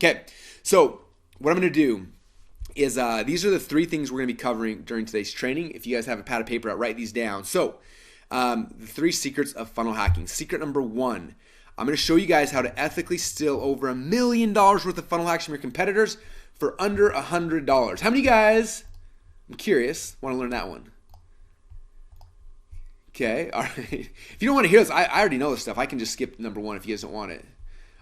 Okay, so what I'm going to do is these are the 3 things we're going to be covering during today's training. If you guys have a pad of paper out, write these down. So the 3 secrets of funnel hacking. Secret number 1, I'm going to show you guys how to ethically steal over $1 million worth of funnel hacks from your competitors for under $100. How many guys, I'm curious, want to learn that one? Okay, all right. If you don't want to hear this, I already know this stuff. I can just skip number 1 if you guys don't want it.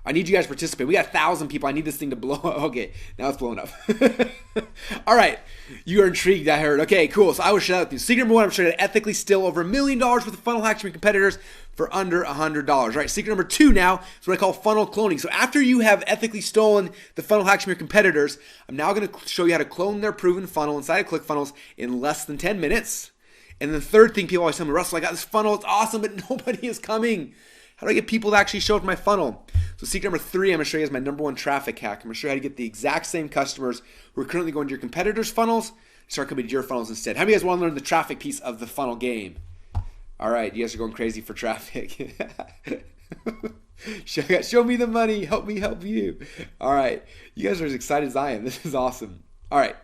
I need you guys to participate. We got 1,000 people. I need this thing to blow up. Okay, now it's blowing up. All right, you are intrigued, I heard. Okay, cool. So I will share that with you. Secret number 1, I'm showing you how to ethically steal over $1 million worth of funnel hacks from your competitors for under $100. All right, secret number 2 now is what I call funnel cloning. So after you have ethically stolen the funnel hacks from your competitors, I'm now going to show you how to clone their proven funnel inside of ClickFunnels in less than 10 minutes. And the third thing people always tell me, Russell, I got this funnel. It's awesome, but nobody is coming. How do I get people to actually show up in my funnel? So secret number 3, I'm going to show you as my number 1 traffic hack. I'm going to show you how to get the exact same customers who are currently going to your competitors' funnels start coming to your funnels instead. How many of you guys want to learn the traffic piece of the funnel game? All right, you guys are going crazy for traffic. Show me the money. Help me help you. All right, you guys are as excited as I am. This is awesome. All right.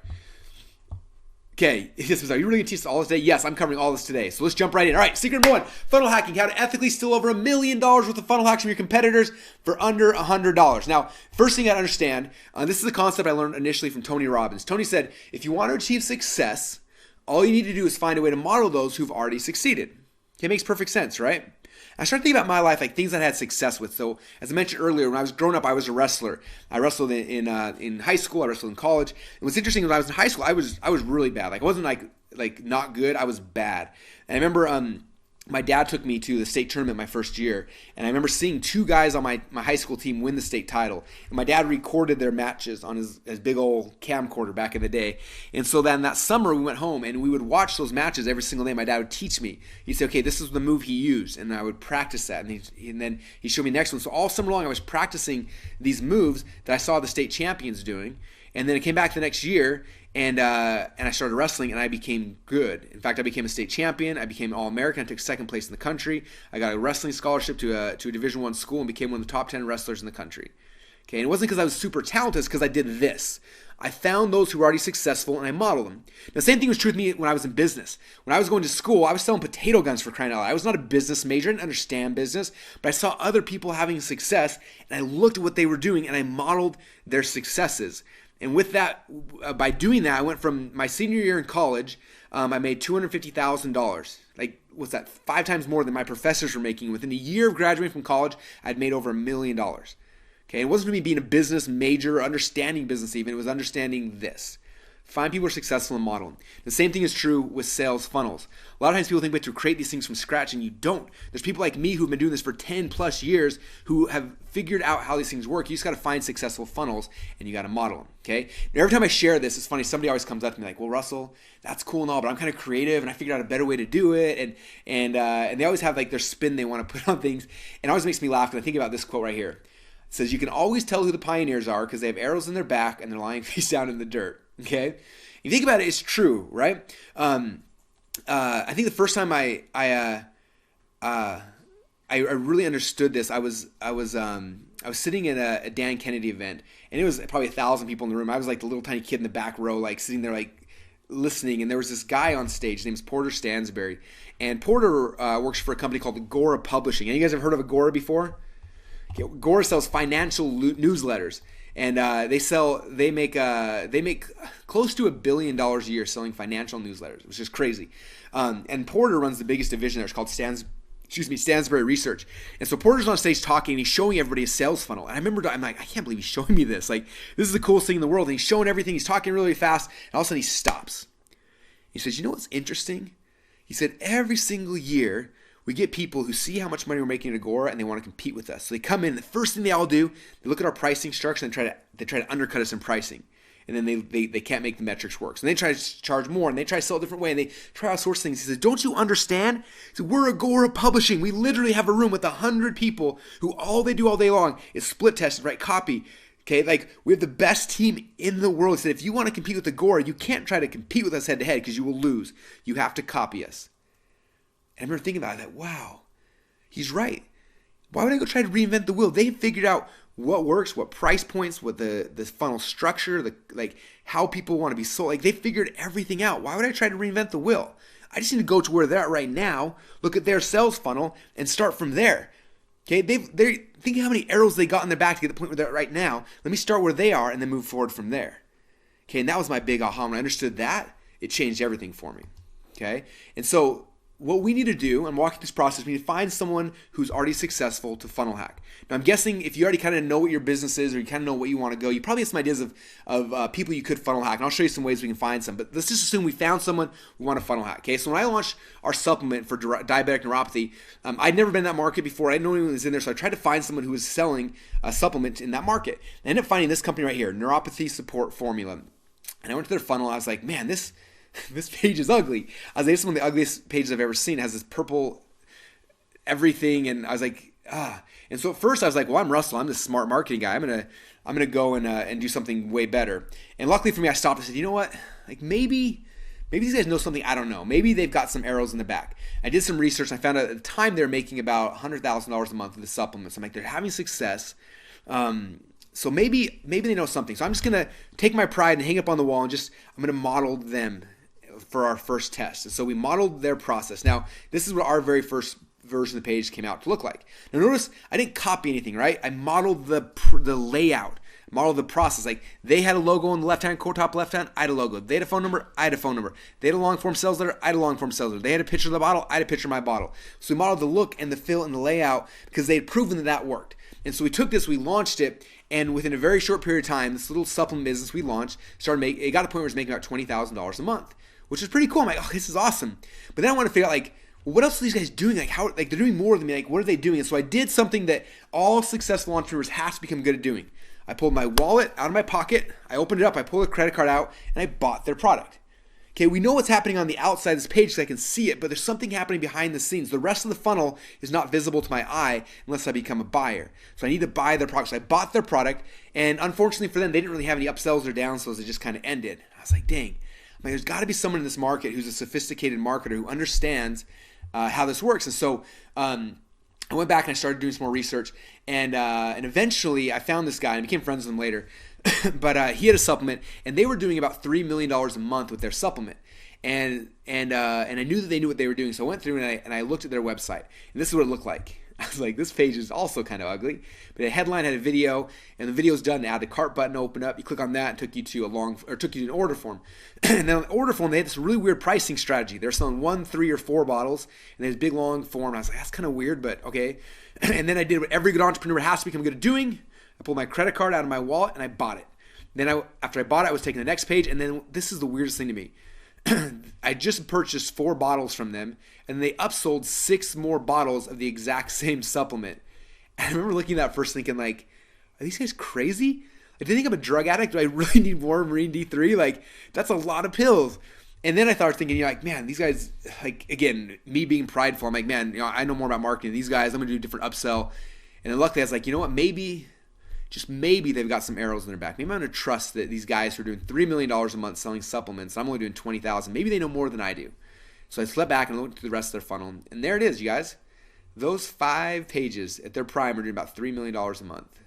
Okay, are you really going to teach us all this today? Yes, I'm covering all this today. So let's jump right in. All right, secret number 1, funnel hacking, how to ethically steal over $1 million worth of funnel hacks from your competitors for under $100. Now, first thing you got to understand, this is a concept I learned initially from Tony Robbins. Tony said, if you want to achieve success, all you need to do is find a way to model those who've already succeeded. Okay, it makes perfect sense, right? I started thinking about my life, like things I had success with. So as I mentioned earlier, when I was growing up, I was a wrestler. I wrestled in high school. I wrestled in college. And what's interesting is when I was in high school, I was really bad. Like I wasn't like not good. I was bad. And I remember my dad took me to the state tournament my first year, and I remember seeing 2 guys on my high school team win the state title. And my dad recorded their matches on his big old camcorder back in the day. And so then that summer we went home and we would watch those matches every single day. My dad would teach me. He'd say, okay, this is the move he used, and I would practice that. And then he'd show me the next one. So all summer long I was practicing these moves that I saw the state champions doing. And then it came back the next year, and I started wrestling, and I became good. In fact, I became a state champion. I became All-American. I took 2nd place in the country. I got a wrestling scholarship to a Division I school and became one of the top 10 wrestlers in the country. Okay, and it wasn't because I was super talented. It's because I did this. I found those who were already successful, and I modeled them. Now, the same thing was true with me when I was in business. When I was going to school, I was selling potato guns, for crying out loud. I was not a business major. I didn't understand business, but I saw other people having success, and I looked at what they were doing, and I modeled their successes. And with that, by doing that, I went from my senior year in college, I made $250,000. Like, what's that? 5 times more than my professors were making. Within a year of graduating from college, I'd made over $1 million. Okay, it wasn't me being a business major or understanding business even. It was understanding this. Find people who are successful and model them. The same thing is true with sales funnels. A lot of times people think we have to create these things from scratch, and you don't. There's people like me who've been doing this for 10 plus years who have figured out how these things work. You just got to find successful funnels, and you got to model them, okay? Now, every time I share this, it's funny. Somebody always comes up to me like, well, Russell, that's cool and all, but I'm kind of creative, and I figured out a better way to do it. And they always have like their spin they want to put on things. And it always makes me laugh because I think about this quote right here. It says, you can always tell who the pioneers are because they have arrows in their back and they're lying face down in the dirt. Okay, if you think about it, it's true, right? I think the first time I really understood this, I was sitting at a Dan Kennedy event, and it was probably 1,000 people in the room. I was like the little tiny kid in the back row, like sitting there, like listening. And there was this guy on stage. His name is Porter Stansberry, and Porter works for a company called Agora Publishing. Any of you guys have heard of Agora before? Okay, Agora sells financial newsletters. And they make close to $1 billion a year selling financial newsletters, which is crazy. And Porter runs the biggest division there. It's called Stansberry Research. And so Porter's on stage talking, and he's showing everybody a sales funnel. And I remember, I'm like, I can't believe he's showing me this. Like, this is the coolest thing in the world. And he's showing everything. He's talking really fast, and all of a sudden he stops. He says, you know what's interesting? He said, every single year, we get people who see how much money we're making at Agora, and they want to compete with us. So they come in, the first thing they all do, they look at our pricing structure and they try to undercut us in pricing. And then they can't make the metrics work. So they try to charge more, and they try to sell a different way, and they try all sorts of things. He says, don't you understand? He said, we're Agora Publishing. We literally have a room with 100 people who all they do all day long is split test and write copy. Okay, like we have the best team in the world. He said, if you want to compete with Agora, you can't try to compete with us head to head because you will lose. You have to copy us. And I remember thinking about it, wow, he's right. Why would I go try to reinvent the wheel? They figured out what works, what price points, what the funnel structure, like how people want to be sold. Like they figured everything out. Why would I try to reinvent the wheel? I just need to go to where they're at right now, look at their sales funnel, and start from there. Okay, they're thinking how many arrows they got in their back to get to the point where they're at right now. Let me start where they are and then move forward from there. Okay, and that was my big aha. When I understood that, it changed everything for me. Okay, and so what we need to do, I'm walking this process, we need to find someone who's already successful to funnel hack. Now, I'm guessing if you already kind of know what your business is or you kind of know what you want to go, you probably have some ideas of people you could funnel hack. And I'll show you some ways we can find some. But let's just assume we found someone we want to funnel hack. Okay, so when I launched our supplement for diabetic neuropathy, I'd never been in that market before. I didn't know anyone was in there, so I tried to find someone who was selling a supplement in that market. I ended up finding this company right here, Neuropathy Support Formula. And I went to their funnel. I was like, man, this page is ugly. I was like, this is one of the ugliest pages I've ever seen. It has this purple everything, and I was like, ah. And so at first I was like, well, I'm Russell. I'm the smart marketing guy. I'm gonna go and do something way better. And luckily for me, I stopped and said, you know what? Like maybe these guys know something I don't know. Maybe they've got some arrows in the back. I did some research. And I found out at the time they're making about $100,000 a month with the supplements. I'm like, they're having success. So maybe they know something. So I'm just gonna take my pride and hang up on the wall and I'm gonna model them for our first test. And so we modeled their process. Now, this is what our very first version of the page came out to look like. Now notice I didn't copy anything, right? I modeled the layout, modeled the process. Like they had a logo on the left-hand, top left-hand, I had a logo. They had a phone number, I had a phone number. They had a long-form sales letter, I had a long-form sales letter. They had a picture of the bottle, I had a picture of my bottle. So we modeled the look and the feel and the layout because they had proven that worked. And so we took this, we launched it, and within a very short period of time, this little supplement business we launched it got to the point where it was making about $20,000 a month, which is pretty cool. I'm like, oh, this is awesome. But then I want to figure out, like, well, what else are these guys doing? Like, how, like, they're doing more than me. Like, what are they doing? And so I did something that all successful entrepreneurs have to become good at doing. I pulled my wallet out of my pocket, I opened it up, I pulled a credit card out, and I bought their product. Okay, we know what's happening on the outside of this page so I can see it, but there's something happening behind the scenes. The rest of the funnel is not visible to my eye unless I become a buyer. So I need to buy their product. So I bought their product, and unfortunately for them, they didn't really have any upsells or downsells. It just kind of ended. I was like, dang. Like, there's got to be someone in this market who's a sophisticated marketer who understands how this works. And so I went back and I started doing some more research, and eventually I found this guy and became friends with him later. But he had a supplement, and they were doing about $3 million a month with their supplement. And I knew that they knew what they were doing, so I went through and I looked at their website, and this is what it looked like. I was like, this page is also kind of ugly, but a headline had a video, and the video's done. Add the cart button, open up. You click on that, and took you to an order form. And then on the order form, they had this really weird pricing strategy. They're selling 1, 3, or 4 bottles, and they had this big long form. And I was like, that's kind of weird, but okay. And then I did what every good entrepreneur has to become good at doing. I pulled my credit card out of my wallet and I bought it. Then after I bought it, I was taking the next page, and then this is the weirdest thing to me. I just purchased 4 bottles from them, and they upsold 6 more bottles of the exact same supplement. And I remember looking at that first thinking, like, are these guys crazy? Like, do they think I'm a drug addict? Do I really need more Marine D3? Like, that's a lot of pills. And then I started thinking, like, man, these guys, like, again, me being prideful, I'm like, man, I know more about marketing than these guys. I'm going to do a different upsell. And then luckily I was like, you know what, maybe they've got some arrows in their back. Maybe I'm going to trust that these guys who are doing $3 million a month selling supplements, I'm only doing $20,000. Maybe they know more than I do. So I slept back and looked through the rest of their funnel. And there it is, you guys. Those 5 pages at their prime are doing about $3 million a month.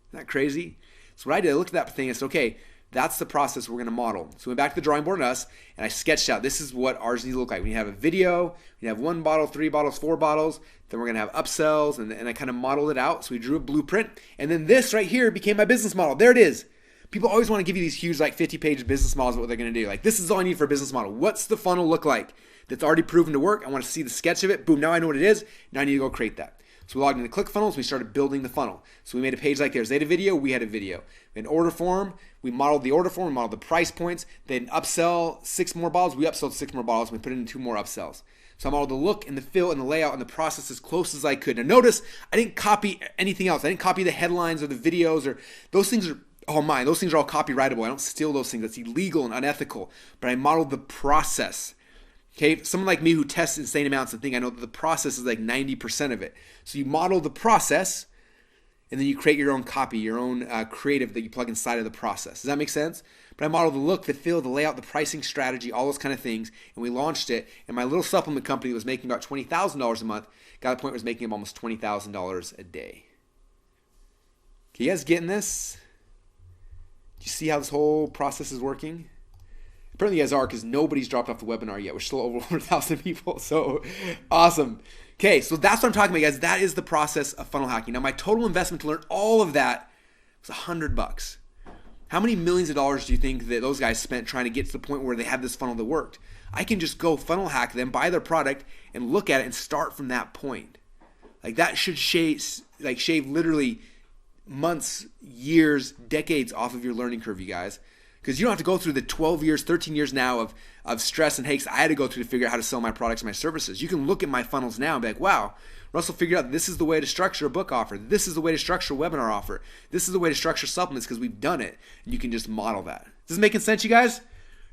Isn't that crazy? So what I did, I looked at that thing and said, okay, that's the process we're going to model. So we went back to the drawing board and us, and I sketched out, this is what ours needs to look like. We have a video, we have 1 bottle, 3 bottles, 4 bottles, then we're going to have upsells, and I kind of modeled it out. So we drew a blueprint, and then this right here became my business model. There it is. People always want to give you these huge, like 50-page business models of what they're going to do. Like, this is all I need for a business model. What's the funnel look like that's already proven to work? I want to see the sketch of it. Boom, now I know what it is. Now I need to go create that. So we logged into ClickFunnels, we started building the funnel. So we made a page like theirs. They had a video, we had a video. An order form, we modeled the order form, we modeled the price points. Then upsell 6 more bottles, we upsold 6 more bottles, and we put in 2 more upsells. So I modeled the look and the feel and the layout and the process as close as I could. Now notice, I didn't copy anything else. I didn't copy the headlines or the videos, or those things are all mine. Those things are all copyrightable. I don't steal those things. That's illegal and unethical. But I modeled the process. Okay, someone like me who tests insane amounts of things, I know that the process is like 90% of it. So you model the process, and then you create your own copy, your own creative that you plug inside of the process. Does that make sense? But I modeled the look, the feel, the layout, the pricing strategy, all those kind of things, and we launched it. And my little supplement company that was making about $20,000 a month got to the point where it was making almost $20,000 a day. Okay, you guys getting this? Do you see how this whole process is working? Apparently you guys are, because nobody's dropped off the webinar yet. We're still over 100,000 people, so awesome. Okay, so that's what I'm talking about, guys. That is the process of funnel hacking. Now, my total investment to learn all of that was $100. How many millions of dollars do you think that those guys spent trying to get to the point where they had this funnel that worked? I can just go funnel hack them, buy their product, and look at it and start from that point. Like, that should shave literally months, years, decades off of your learning curve, you guys. Because you don't have to go through the 12 years, 13 years now of stress and haste I had to go through to figure out how to sell my products and my services. You can look at my funnels now and be like, wow, Russell figured out this is the way to structure a book offer. This is the way to structure a webinar offer. This is the way to structure supplements, because we've done it. And you can just model that. Is this making sense, you guys?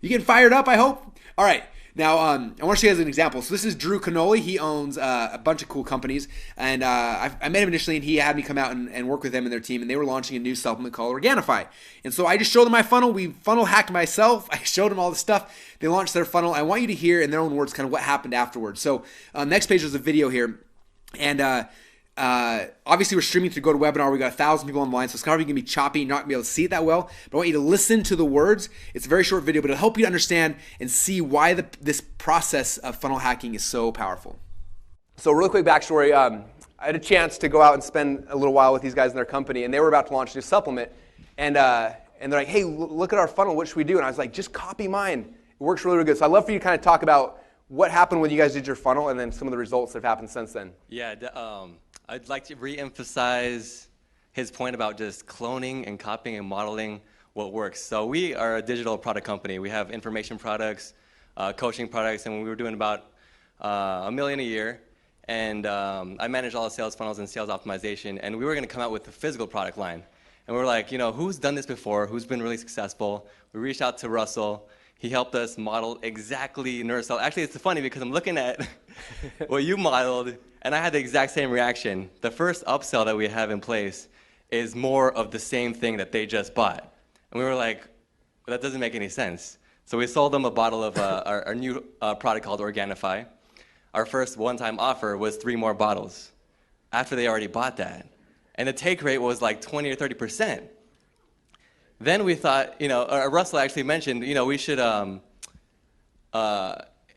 You getting fired up, I hope? All right. Now, I want to show you guys an example. So this is Drew Canoli. He owns a bunch of cool companies. And I met him initially, and he had me come out and work with them and their team. And they were launching a new supplement called Organifi. And so I just showed them my funnel. We funnel hacked myself. I showed them all the stuff. They launched their funnel. I want you to hear in their own words kind of what happened afterwards. So next page is a video here. And obviously we're streaming through GoToWebinar. We got 1,000 people online, so it's probably going to be choppy. You're not going to be able to see it that well. But I want you to listen to the words. It's a very short video, but it'll help you to understand and see why this process of funnel hacking is so powerful. So really quick backstory. I had a chance to go out and spend a little while with these guys in their company, and they were about to launch a new supplement. And they're like, hey, look at our funnel. What should we do? And I was like, just copy mine. It works really, really good. So I'd love for you to kind of talk about what happened when you guys did your funnel, and then some of the results that have happened since then. Yeah, I'd like to re-emphasize his point about just cloning and copying and modeling what works. So we are a digital product company. We have information products, coaching products, and we were doing about $1 million a year. And I manage all the sales funnels and sales optimization, and we were going to come out with a physical product line. And we were like, who's done this before? Who's been really successful? We reached out to Russell. He helped us model exactly NerdSell. Actually, it's funny because I'm looking at what you modeled, and I had the exact same reaction. The first upsell that we have in place is more of the same thing that they just bought. And we were like, well, that doesn't make any sense. So we sold them a bottle of our new product called Organifi. Our first one-time offer was 3 more bottles after they already bought that. And the take rate was like 20 or 30%. Then we thought, Russell actually mentioned, we should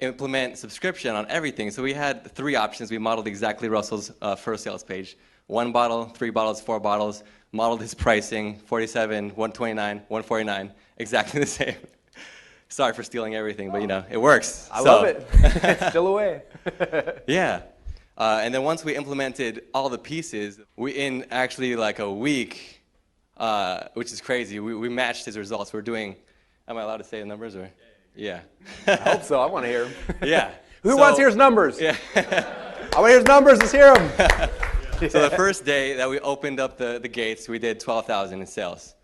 implement subscription on everything. So we had 3 options. We modeled exactly Russell's first sales page. 1 bottle, 3 bottles, 4 bottles. Modeled his pricing, 47, 129, 149, exactly the same. Sorry for stealing everything, but it works. I love it. It's still away. Yeah. And then once we implemented all the pieces, in actually like a week, which is crazy. We matched his results. We're doing, am I allowed to say the numbers? Or? Yeah. I hope so. I want to hear them. Yeah. Who wants to hear his numbers? Yeah. I want to hear his numbers. Let's hear them. So the first day that we opened up the gates, we did 12,000 in sales.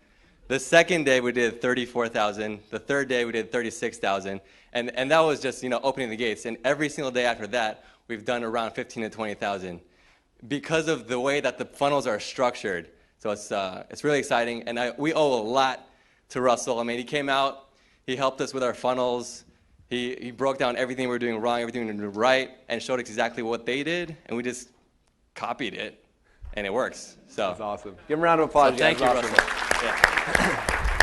The second day we did 34,000. The third day we did 36,000. And that was just opening the gates. And every single day after that, we've done around 15 to 20,000 because of the way that the funnels are structured. So it's really exciting, and we owe a lot to Russell. I mean, he came out, he helped us with our funnels, he broke down everything we were doing wrong, everything we were doing right, and showed us exactly what they did, and we just copied it, and it works. So that's awesome. Give him a round of applause. So thank you, awesome. Russell. Yeah.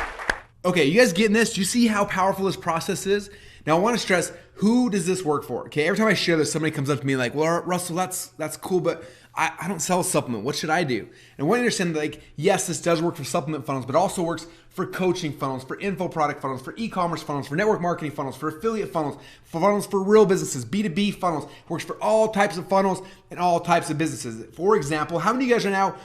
Okay, you guys getting this? Do you see how powerful this process is? Now, I want to stress, who does this work for? Okay, every time I share this, somebody comes up to me like, well, Russell, that's cool, but I don't sell a supplement. What should I do? And I want you to understand that, yes, this does work for supplement funnels, but it also works for coaching funnels, for info product funnels, for e-commerce funnels, for network marketing funnels, for affiliate funnels, for funnels for real businesses, B2B funnels. It works for all types of funnels and all types of businesses. For example, how many of you guys are now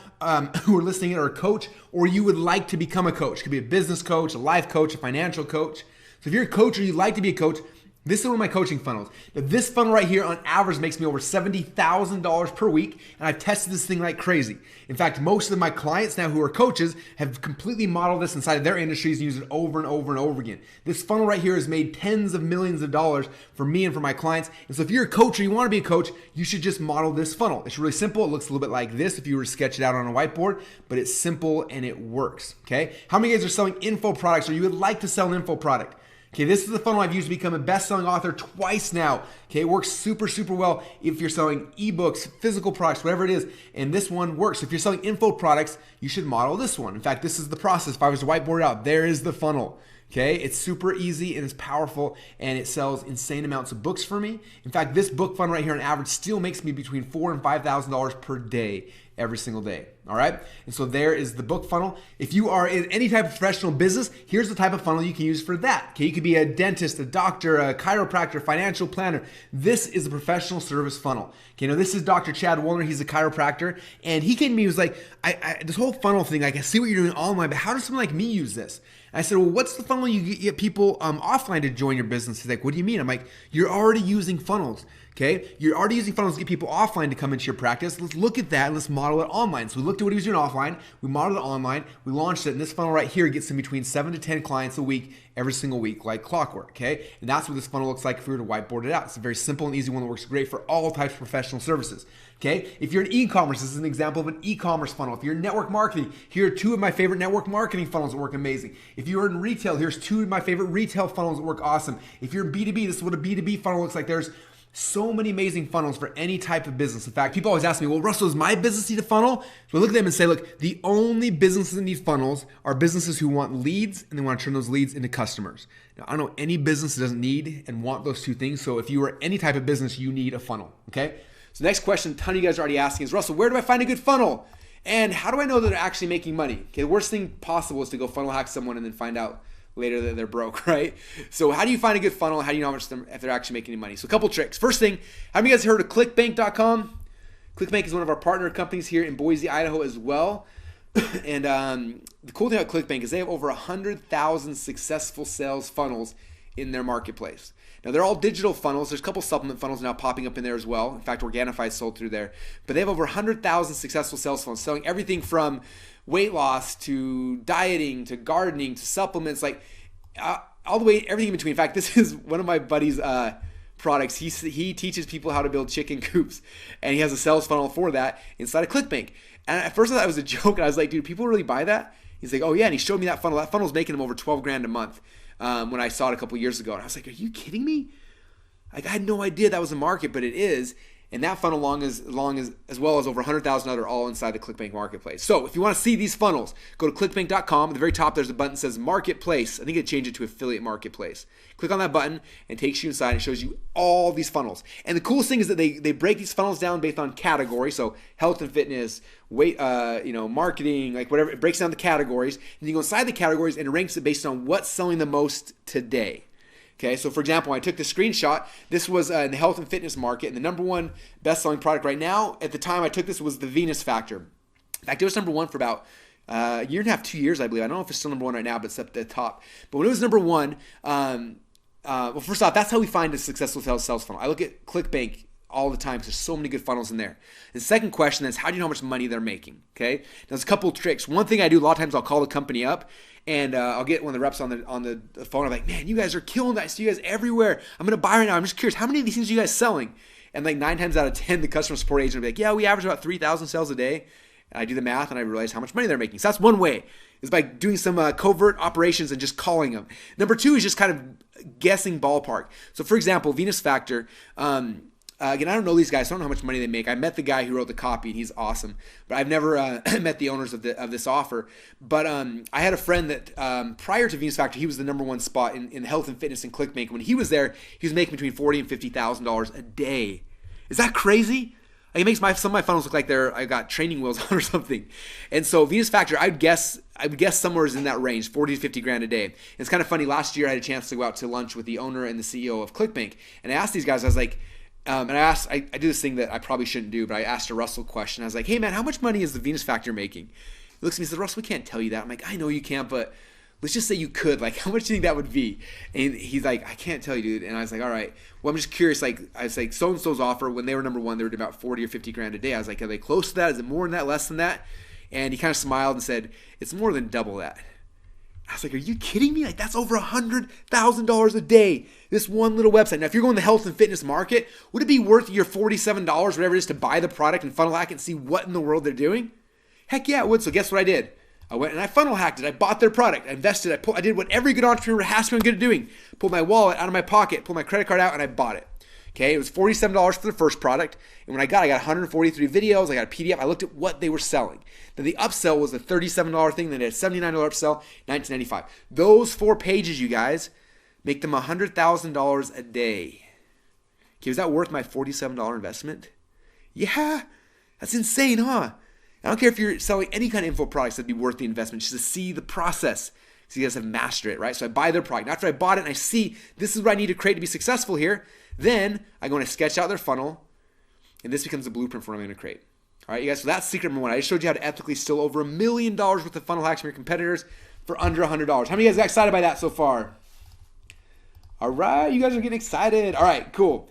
who are listening are a coach, or you would like to become a coach? It could be a business coach, a life coach, a financial coach. So if you're a coach or you'd like to be a coach, this is one of my coaching funnels. Now, this funnel right here on average makes me over $70,000 per week, and I've tested this thing like crazy. In fact, most of my clients now who are coaches have completely modeled this inside of their industries and use it over and over and over again. This funnel right here has made tens of millions of dollars for me and for my clients. And so if you're a coach or you want to be a coach, you should just model this funnel. It's really simple. It looks a little bit like this if you were to sketch it out on a whiteboard, but it's simple and it works, okay? How many of you guys are selling info products or you would like to sell an info product? Okay, this is the funnel I've used to become a best-selling author twice now. Okay, it works super, super well if you're selling ebooks, physical products, whatever it is, and this one works. If you're selling info products, you should model this one. In fact, this is the process. If I was to whiteboard it out, there is the funnel. Okay, it's super easy and it's powerful, and it sells insane amounts of books for me. In fact, this book funnel right here on average still makes me between $4,000 and $5,000 per day, every single day. All right, and so there is the book funnel. If you are in any type of professional business, here's the type of funnel you can use for that. Okay, you could be a dentist, a doctor, a chiropractor, financial planner. This is a professional service funnel. Okay, now this is Dr. Chad Woolner. He's a chiropractor, and he came to me. He was like, this whole funnel thing. I can see what you're doing online, but how does someone like me use this? And I said, well, what's the funnel you get people offline to join your business? He's like, what do you mean? I'm like, you're already using funnels. Okay, you're already using funnels to get people offline to come into your practice. Let's look at that and let's model it online. So we looked at what he was doing offline, we modeled it online, we launched it, and this funnel right here gets in between 7 to 10 clients a week, every single week, like clockwork. Okay, and that's what this funnel looks like if we were to whiteboard it out. It's a very simple and easy one that works great for all types of professional services. Okay, if you're in e-commerce, this is an example of an e-commerce funnel. If you're in network marketing, here are 2 of my favorite network marketing funnels that work amazing. If you're in retail, here's 2 of my favorite retail funnels that work awesome. If you're in B2B, this is what a B2B funnel looks like. There's so many amazing funnels for any type of business. In fact, people always ask me, well, Russell, does my business need a funnel? So I look at them and say, look, the only businesses that need funnels are businesses who want leads and they want to turn those leads into customers. Now, I don't know any business that doesn't need and want those 2 things. So if you are any type of business, you need a funnel, okay? So next question, a ton of you guys are already asking is, Russell, where do I find a good funnel? And how do I know that they're actually making money? Okay, the worst thing possible is to go funnel hack someone and then find out later that they're broke, right? So how do you find a good funnel? How do you know how much if they're actually making any money? So a couple tricks. First thing, have you guys heard of clickbank.com? Clickbank is one of our partner companies here in Boise, Idaho as well. And the cool thing about Clickbank is they have over 100,000 successful sales funnels in their marketplace. Now, they're all digital funnels. There's a couple supplement funnels now popping up in there as well. In fact, Organifi is sold through there. But they have over 100,000 successful sales funnels, selling everything from weight loss to dieting to gardening to supplements, like all the way, everything in between. In fact, this is one of my buddy's products. He teaches people how to build chicken coops, and he has a sales funnel for that inside of ClickBank. And at first I thought it was a joke, and I was like, dude, people really buy that? He's like, oh yeah, and he showed me that funnel. That funnel's making him over 12 grand a month when I saw it a couple years ago. And I was like, are you kidding me? Like, I had no idea that was a market, but it is. And that funnel as well as over 100,000 other all inside the ClickBank marketplace. So if you want to see these funnels, go to clickbank.com. At the very top, there's a button that says Marketplace. I think it changed it to Affiliate Marketplace. Click on that button and it takes you inside and shows you all these funnels. And the coolest thing is that they break these funnels down based on category. So health and fitness, weight, marketing, like whatever. It breaks down the categories. And you go inside the categories and it ranks it based on what's selling the most today. Okay, so for example, when I took the screenshot, this was in the health and fitness market, and the number one best-selling product right now, at the time I took this, was the Venus Factor. In fact, it was number one for about a year and a half, 2 years, I believe. I don't know if it's still number one right now, but it's at the top. But when it was number one, well, first off, that's how we find a successful sales funnel. I look at ClickBank all the time because there's so many good funnels in there. The second question is, how do you know how much money they're making? Okay, now there's a couple of tricks. One thing I do a lot of times, I'll call the company up and I'll get one of the reps on the phone. I'm like, man, you guys are killing that. I see you guys everywhere. I'm gonna buy right now. I'm just curious, how many of these things are you guys selling? And like 9 times out of 10, the customer support agent will be like, yeah, we average about 3,000 sales a day. And I do the math and I realize how much money they're making. So that's one way, is by doing some covert operations and just calling them. Number 2 is just kind of guessing ballpark. So for example, Venus Factor. Again, I don't know these guys. So I don't know how much money they make. I met the guy who wrote the copy, and he's awesome. But I've never met the owners of this offer. But I had a friend that prior to Venus Factor, he was the number one spot in health and fitness and ClickBank. When he was there, he was making between $40,000 and $50,000 a day. Is that crazy? Like, it makes some of my funnels look like I got training wheels on or something. And so Venus Factor, I would guess somewhere in that range, 40 to 50 grand a day. And it's kind of funny. Last year, I had a chance to go out to lunch with the owner and the CEO of ClickBank, and I asked these guys. I was like. And I do this thing that I probably shouldn't do, but I asked a Russell question. I was like, hey man, how much money is the Venus Factor making? He looks at me and says, Russell, we can't tell you that. I'm like, I know you can't, but let's just say you could. Like, how much do you think that would be? And he's like, I can't tell you, dude. And I was like, all right. Well, I'm just curious. Like, I was like, so-and-so's offer, when they were number one, they were doing about 40 or 50 grand a day. I was like, are they close to that? Is it more than that, less than that? And he kind of smiled and said, it's more than double that. I was like, are you kidding me? Like, that's over $100,000 a day. This one little website. Now, if you're going to the health and fitness market, would it be worth your $47, whatever it is, to buy the product and funnel hack and see what in the world they're doing? Heck yeah, it would. So guess what I did? I went and I funnel hacked it. I bought their product. I invested. I did what every good entrepreneur has to be good at doing. Pulled my wallet out of my pocket, pulled my credit card out, and I bought it. Okay, it was $47 for the first product. And when I got 143 videos. I got a PDF. I looked at what they were selling. Then the upsell was a $37 thing. Then they had a $79 upsell, $19.95. Those 4 pages, you guys, make them $100,000 a day. Okay, was that worth my $47 investment? Yeah, that's insane, huh? I don't care if you're selling any kind of info products, that'd be worth the investment just to see the process. So you guys have mastered it, right? So I buy their product. After I bought it and I see this is what I need to create to be successful here, then I go and I sketch out their funnel, and this becomes a blueprint for what I'm going to create. All right, you guys, so that's secret number 1. I just showed you how to ethically steal over $1 million worth of funnel hacks from your competitors for under $100. How many of you guys got excited by that so far? All right, you guys are getting excited. All right, cool.